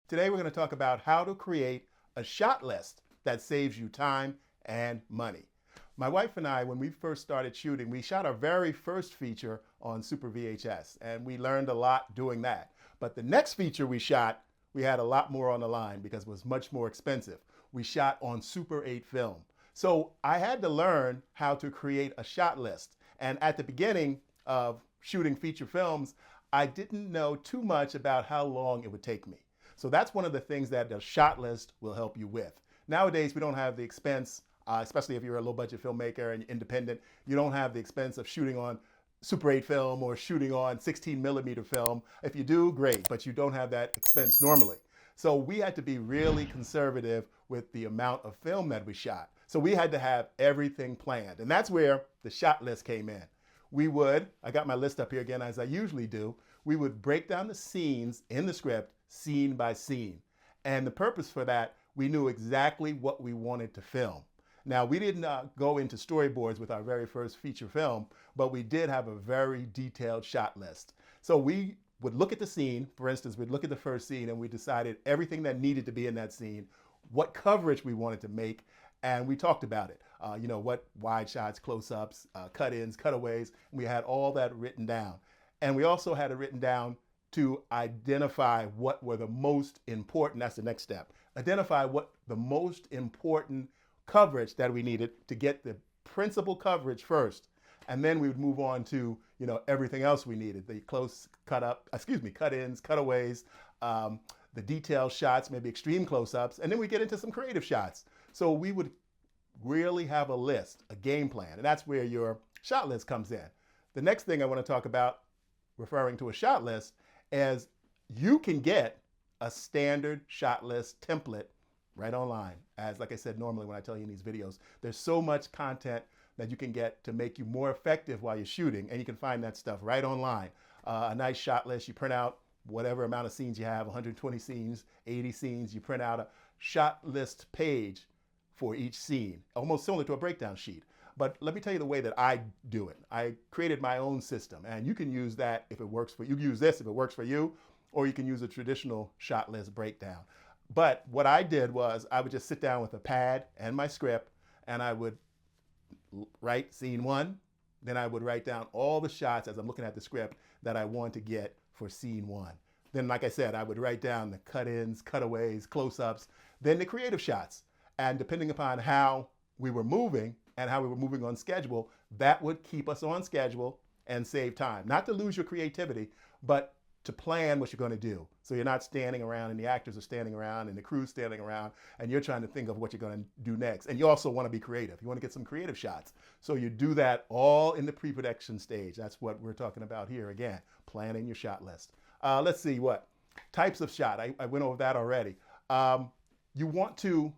Today we're going to talk about how to create a shot list that saves you time and money. My wife and I, when we first started shooting, we shot our very first feature on Super VHS, and we learned a lot doing that. But the next feature we shot, we had a lot more on the line because it was much more expensive. We shot on Super 8 film. So I had to learn how to create a shot list. And at the beginning of shooting feature films, I didn't know too much about how long it would take me. So that's one of the things that the shot list will help you with. Nowadays, we don't have the expense, especially if you're a low budget filmmaker and independent, you don't have the expense of shooting on Super 8 film or shooting on 16mm film. If you do, great, but you don't have that expense normally. So we had to be really conservative with the amount of film that we shot. So we had to have everything planned. And that's where the shot list came in. I got my list up here again as I usually do, we would break down the scenes in the script scene by scene. And the purpose for that, we knew exactly what we wanted to film. Now, we didn't go into storyboards with our very first feature film, but we did have a very detailed shot list. So we would look at the scene. For instance, we'd look at the first scene and we decided everything that needed to be in that scene, what coverage we wanted to make, and we talked about it. What wide shots, close-ups, cut-ins, cutaways. We had all that written down. And we also had it written down to identify what were the most important, that's the next step, identify what the most important coverage that we needed to get the principal coverage first. And then we would move on to, everything else we needed, the cut-ins, cutaways, the detailed shots, maybe extreme close-ups, and then we get into some creative shots. So we would really have a list, a game plan, and that's where your shot list comes in. The next thing I want to talk about, referring to a shot list, is you can get a standard shot list template right online. As like I said, normally when I tell you in these videos, there's so much content that you can get to make you more effective while you're shooting, and you can find that stuff right online. A nice shot list, you print out whatever amount of scenes you have, 120 scenes, 80 scenes, you print out a shot list page for each scene, almost similar to a breakdown sheet. But let me tell you the way that I do it. I created my own system, and you can use that if it works for you. You can use this if it works for you, or you can use a traditional shot list breakdown. But what I did was I would just sit down with a pad and my script, and I would write scene one, then I would write down all the shots as I'm looking at the script that I want to get for scene one. Then, like I said, I would write down the cut-ins, cutaways, close-ups, then the creative shots. And depending upon how we were moving and how we were moving on schedule, that would keep us on schedule and save time. Not to lose your creativity, but to plan what you're going to do. So you're not standing around and the actors are standing around and the crew's standing around and you're trying to think of what you're going to do next. And you also want to be creative. You want to get some creative shots. So you do that all in the pre-production stage. That's what we're talking about here again, planning your shot list. Let's see what types of shot. I went over that already. You want to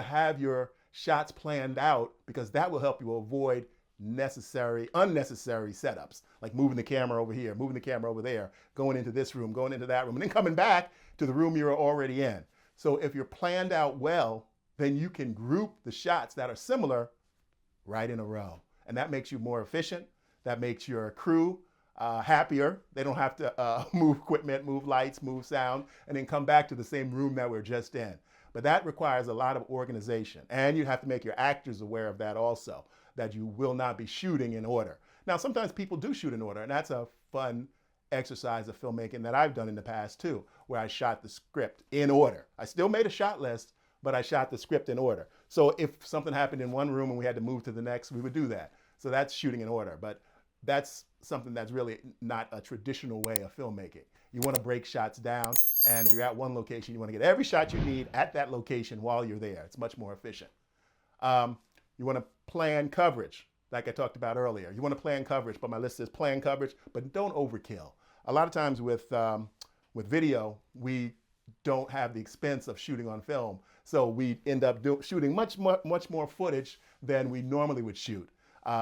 have your shots planned out because that will help you avoid unnecessary setups, like moving the camera over here, moving the camera over there, going into this room, going into that room, and then coming back to the room you're already in. So if you're planned out well, then you can group the shots that are similar right in a row. And that makes you more efficient. That makes your crew happier. They don't have to move equipment, move lights, move sound, and then come back to the same room that we're just in. But that requires a lot of organization. And you have to make your actors aware of that also, that you will not be shooting in order. Now, sometimes people do shoot in order, and that's a fun exercise of filmmaking that I've done in the past too, where I shot the script in order. I still made a shot list, but I shot the script in order. So if something happened in one room and we had to move to the next, we would do that. So that's shooting in order, but that's something that's really not a traditional way of filmmaking. You want to break shots down, and if you're at one location, you want to get every shot you need at that location while you're there. It's much more efficient. You want to plan coverage, like I talked about earlier. You want to plan coverage, but my list says plan coverage, but don't overkill. A lot of times with video, we don't have the expense of shooting on film, so we end up shooting much more footage than we normally would shoot.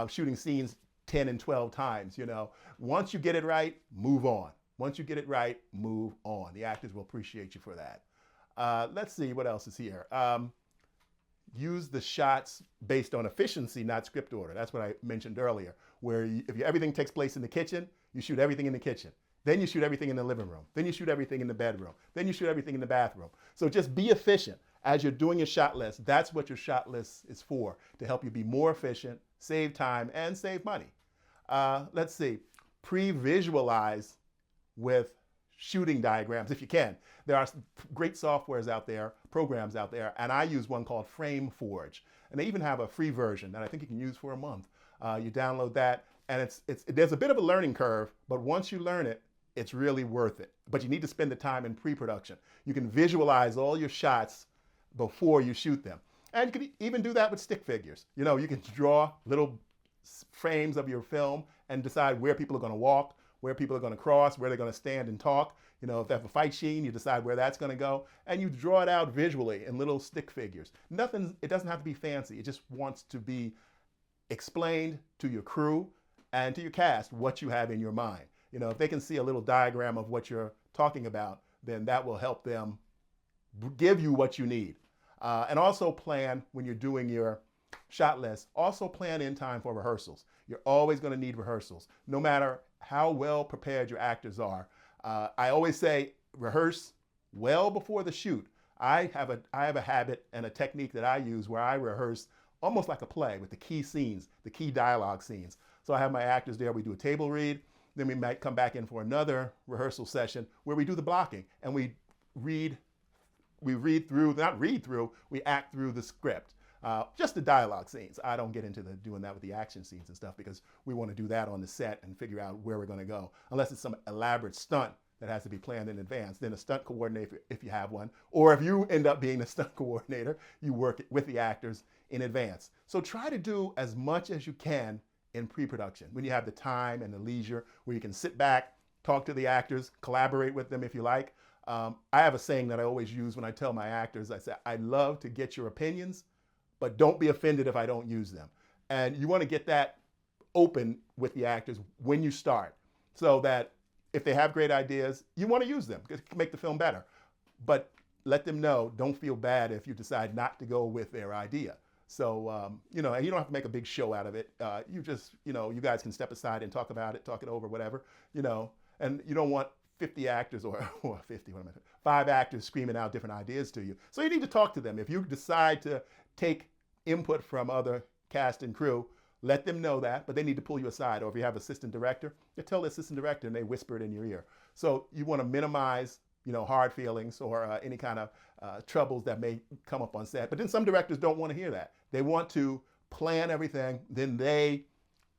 Shooting scenes 10 and 12 times, Once you get it right, move on. Once you get it right, move on. The actors will appreciate you for that. Let's see what else is here. Use the shots based on efficiency, not script order. That's what I mentioned earlier, where if everything takes place in the kitchen, you shoot everything in the kitchen. Then you shoot everything in the living room. Then you shoot everything in the bedroom. Then you shoot everything in the bathroom. So just be efficient. As you're doing your shot list, that's what your shot list is for, to help you be more efficient, save time, and save money. Let's see, pre-visualize with shooting diagrams if you can. There are great softwares out there, programs out there, and I use one called FrameForge. And they even have a free version that I think you can use for a month. You download that, and there's a bit of a learning curve, but once you learn it, it's really worth it. But you need to spend the time in pre-production. You can visualize all your shots before you shoot them. And you can even do that with stick figures. You know, you can draw little frames of your film and decide where people are going to walk, where people are going to cross, where they're going to stand and talk. You know, if they have a fight scene, you decide where that's going to go, and you draw it out visually in little stick figures. It doesn't have to be fancy. It just wants to be explained to your crew and to your cast what you have in your mind. You know, if they can see a little diagram of what you're talking about, then that will help them give you what you need. And also plan, when you're doing your shot list, also plan in time for rehearsals. You're always going to need rehearsals, no matter how well prepared your actors are. I always say rehearse well before the shoot. I have a habit and a technique that I use where I rehearse almost like a play with the key scenes, the key dialogue scenes. So I have my actors there, we do a table read, then we might come back in for another rehearsal session where we do the blocking and we act through the script. Just the dialogue scenes. I don't get into doing that with the action scenes and stuff because we want to do that on the set and figure out where we're going to go. Unless it's some elaborate stunt that has to be planned in advance. Then a stunt coordinator, if you have one, or if you end up being the stunt coordinator, you work with the actors in advance. So try to do as much as you can in pre-production when you have the time and the leisure where you can sit back, talk to the actors, collaborate with them if you like. I have a saying that I always use when I tell my actors. I say, I love to get your opinions, but don't be offended if I don't use them. And you want to get that open with the actors when you start, so that if they have great ideas, you want to use them. It can make the film better. But let them know, don't feel bad if you decide not to go with their idea. So, you know, and you don't have to make a big show out of it. You just, you know, you guys can step aside and talk about it, talk it over, whatever, you know, and you don't want 50 actors or 50, 5 actors screaming out different ideas to you. So you need to talk to them. If you decide to take input from other cast and crew, let them know that, but they need to pull you aside. Or if you have assistant director, you tell the assistant director and they whisper it in your ear. So you want to minimize, you know, hard feelings or any kind of troubles that may come up on set. But then some directors don't want to hear that. They want to plan everything, then they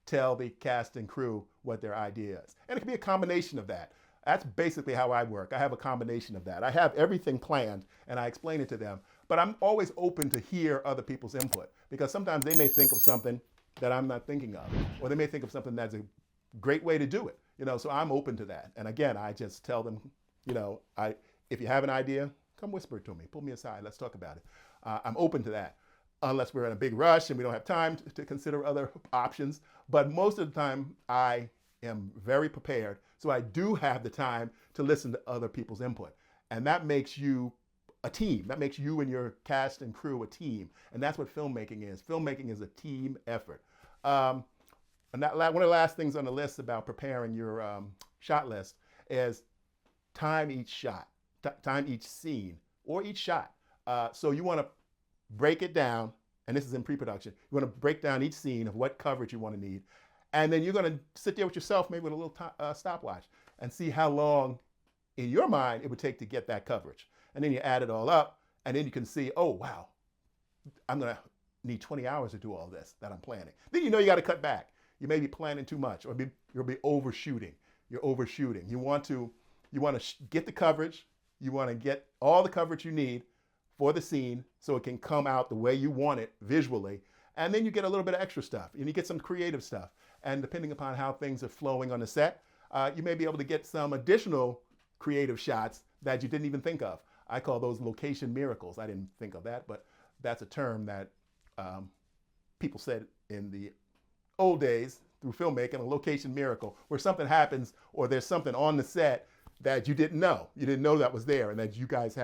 tell the cast and crew what their idea is. And it can be a combination of that. That's basically how I work. I have a combination of that. I have everything planned and I explain it to them, but I'm always open to hear other people's input because sometimes they may think of something that I'm not thinking of, or they may think of something that's a great way to do it, you know, so I'm open to that. And again, I just tell them, you know, if you have an idea, come whisper it to me, pull me aside, let's talk about it. I'm open to that, unless we're in a big rush and we don't have time to consider other options. But most of the time, I am very prepared. So I do have the time to listen to other people's input. And that makes you a team. That makes you and your cast and crew a team. And that's what filmmaking is. Filmmaking is a team effort. And that, one of the last things on the list about preparing your shot list is time each shot, time each scene, or each shot. So you want to break it down, and this is in pre-production. You want to break down each scene of what coverage you want to need. And then you're going to sit there with yourself, maybe with a little stopwatch, and see how long in your mind it would take to get that coverage. And then you add it all up, and then you can see, oh, wow, I'm going to need 20 hours to do all this that I'm planning. Then you know you got to cut back. You may be planning too much, or you'll be overshooting. You're overshooting. You want to get the coverage. You want to get all the coverage you need for the scene so it can come out the way you want it visually. And then you get a little bit of extra stuff, and you get some creative stuff. And depending upon how things are flowing on the set, you may be able to get some additional creative shots that you didn't even think of. I call those location miracles. I didn't think of that, but that's a term that people said in the old days through filmmaking, a location miracle, where something happens or there's something on the set that you didn't know. You didn't know that was there, and that you guys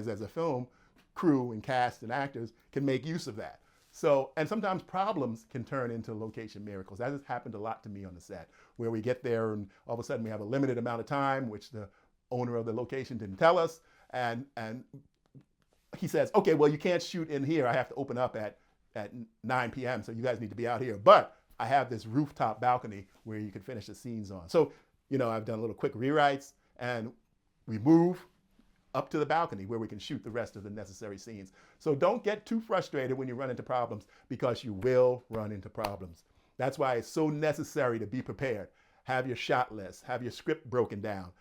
as a film crew and cast and actors can make use of that. So, and sometimes problems can turn into location miracles. That has happened a lot to me on the set, where we get there and all of a sudden we have a limited amount of time, which the owner of the location didn't tell us. And he says, okay, well, you can't shoot in here. I have to open up at 9 p.m. So you guys need to be out here. But I have this rooftop balcony where you can finish the scenes on. So, you know, I've done a little quick rewrites and we move up to the balcony where we can shoot the rest of the necessary scenes. So don't get too frustrated when you run into problems, because you will run into problems. That's why it's so necessary to be prepared. Have your shot list, have your script broken down.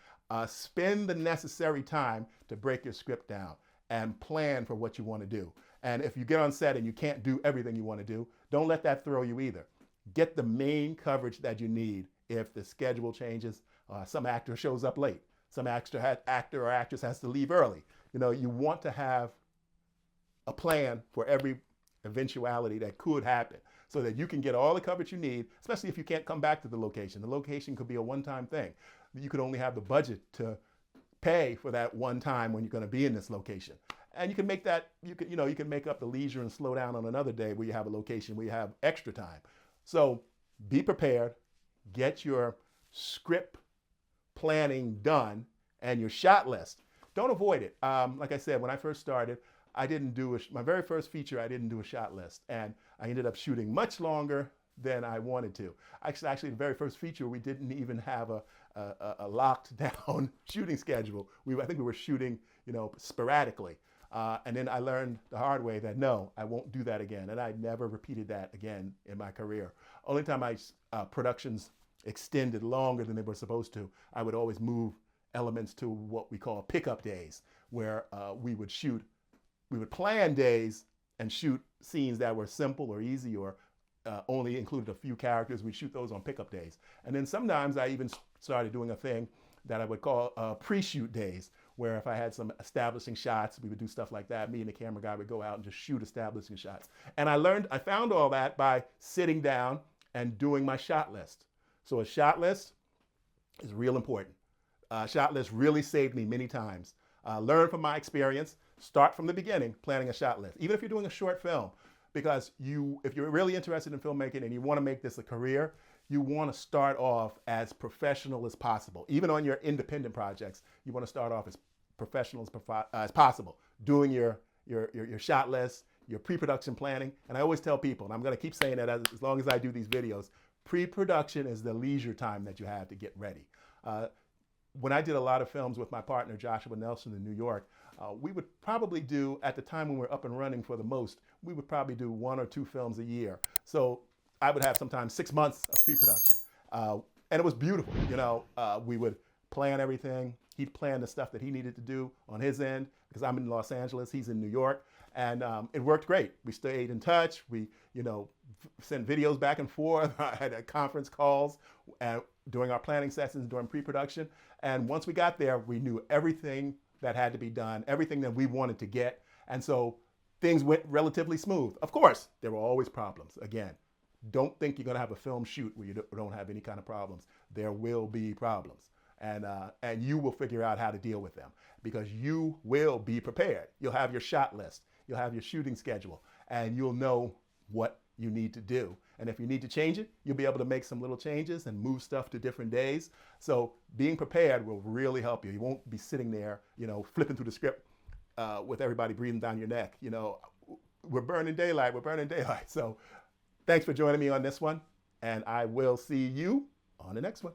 Spend the necessary time to break your script down and plan for what you want to do. And if you get on set and you can't do everything you want to do, don't let that throw you either. Get the main coverage that you need. If the schedule changes, some actor shows up late, some actor or actress has to leave early. You know, you want to have a plan for every eventuality that could happen so that you can get all the coverage you need, especially if you can't come back to the location. The location could be a one-time thing. You could only have the budget to pay for that one time when you're going to be in this location. And you can make that, you can make up the leisure and slow down on another day where you have a location where you have extra time. So be prepared, get your script planning done and your shot list. Don't avoid it. Like I said, when I first started, I didn't do my very first feature, I didn't do a shot list. And I ended up shooting much longer than I wanted to. Actually, the very first feature, we didn't even have a locked down shooting schedule. I think we were shooting, sporadically. And then I learned the hard way that no, I won't do that again. And I never repeated that again in my career. Only time productions extended longer than they were supposed to, I would always move elements to what we call pickup days, where we would plan days and shoot scenes that were simple or easy or only included a few characters. We'd shoot those on pickup days. And then sometimes I even started doing a thing that I would call pre-shoot days, where if I had some establishing shots, we would do stuff like that. Me and the camera guy would go out and just shoot establishing shots. And I found all that by sitting down and doing my shot list. So a shot list is real important. Shot list really saved me many times. Learn from my experience. Start from the beginning, planning a shot list. Even if you're doing a short film, because if you're really interested in filmmaking and you want to make this a career, you want to start off as professional as possible. Even on your independent projects, you want to start off as professional as possible, doing your shot list, your pre-production planning. And I always tell people, and I'm going to keep saying that as long as I do these videos, pre-production is the leisure time that you have to get ready. When I did a lot of films with my partner, Joshua Nelson in New York, we would probably do, at the time when we were up and running for the most, we would probably do 1 or 2 films a year. So I would have sometimes 6 months of pre-production. And it was beautiful. We would plan everything. He'd plan the stuff that he needed to do on his end, because I'm in Los Angeles, he's in New York. And it worked great. We stayed in touch. We, sent videos back and forth. I had conference calls during our planning sessions, during pre-production. And once we got there, we knew everything that had to be done, everything that we wanted to get. And so things went relatively smooth. Of course, there were always problems. Again, don't think you're going to have a film shoot where you don't have any kind of problems. There will be problems. And you will figure out how to deal with them, because you will be prepared. You'll have your shot list. You'll have your shooting schedule, and you'll know what you need to do. And if you need to change it, you'll be able to make some little changes and move stuff to different days. So being prepared will really help you. You won't be sitting there, flipping through the script with everybody breathing down your neck. We're burning daylight. So thanks for joining me on this one, and I will see you on the next one.